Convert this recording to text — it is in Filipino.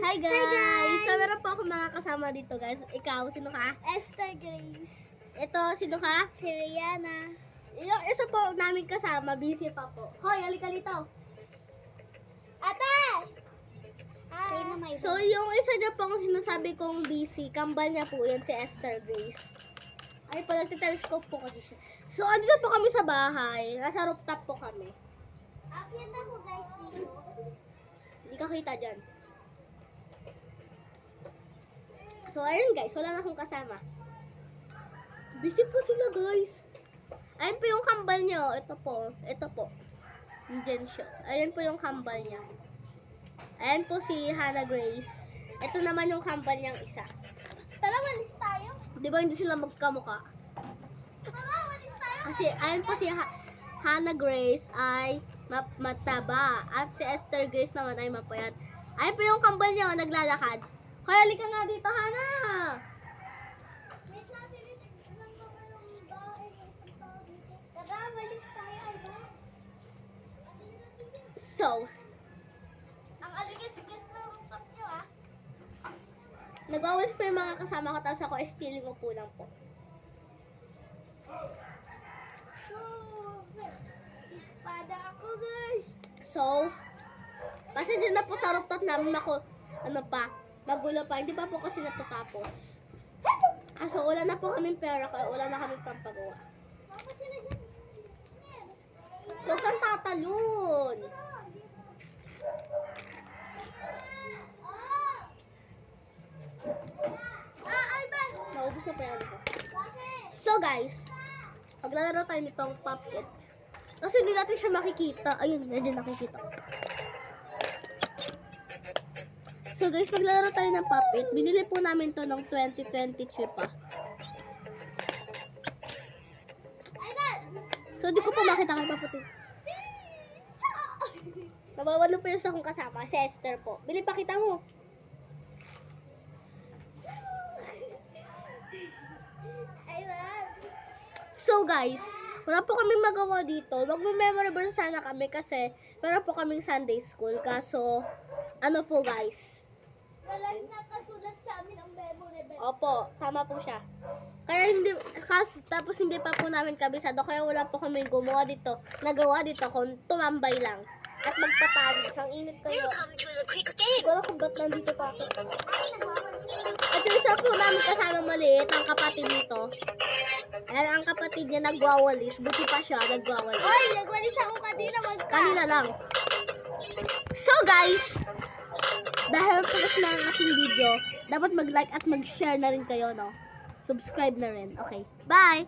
Hi guys! So meron po ako mga kasama dito guys. Ikaw, sino ka? Esther Grace. Ito, sino ka? Si Rihanna. Yung isa po namin kasama, busy pa po. Hoy, halika dito. Ate! Hi. So yung isa niya pong sinasabi kong busy, kambal niya po yun si Esther Grace. Ay po, nagtitelescope po kasi siya. So andito po kami sa bahay. Nasa rooftop po kami. Akyat ako guys dito. Hindi ka kita dyan. So, ayun guys, wala na akong kasama. Busy po sila guys. Ayun po yung kambal niya. Ito po. Diyan siya. Ayun po yung kambal niya. Ayun po si Hannah Grace. Ito naman yung kambal niyang isa. Tara, walis tayo. Di ba hindi sila magkamukha? Tara, walis tayo. Kasi ayun po si Hannah Grace ay mataba. At si Esther Grace naman ay mapayat. Ayun po yung kambal niya naglalakad. Hoy, halika nga dito, Hannah! Wait lang, tinitignan ko yung bahay ng isang tao dito. Tara, walis tayo, Alba. So, Ang aligas-gas na rooftop nyo, ah. nag-awas po yung mga kasama ko, tapos ako stealing ko po lang po. So, espada ako, guys. So, kasi din na po sa rooftop namin ako, magulo pa. Hindi pa po kasi natatapos. Kaso wala na po kaming pera, kaya wala na kaming pampagawa. Bakit sila dyan? Huwag kang tatalon. Alban! Naubos na pera ko. Bakit? So guys, maglalaro tayo nitong puppet. Kasi hindi natin siya makikita. Ayun, medyo nakikita. So guys, maglalaro tayo ng puppet. Binili po namin to ng 2023 pa. Alban! So di ko pa makita kay paputi. Nabawalo po yung sa kong kasama, si Esther po. Bili, pakita mo. Alban! So guys, wala po kaming magawa dito. Magme-memorable sana kami kasi meron po kaming Sunday school. Kaso, ano po guys? Walang nakasulat sa amin ang memory verse. Opo, tama po siya. Kaya tapos hindi pa po namin kabisado. Kaya wala po kaming nagawa dito kung tumambay lang. At magpapagod. Ang init kayo. Siguro kung ba't nandito pa ako. At yung isa po namin kasama maliit, ang kapatid nito. Ayan, ang kapatid niya nagwawalis. Buti pa siya, nagwawalis. Oy, nagwalis ako kanina, wag ka. Kanina lang. So guys, dahil tapos na ang ating video, dapat mag-like at mag-share na rin kayo, no? Subscribe na rin. Okay, bye!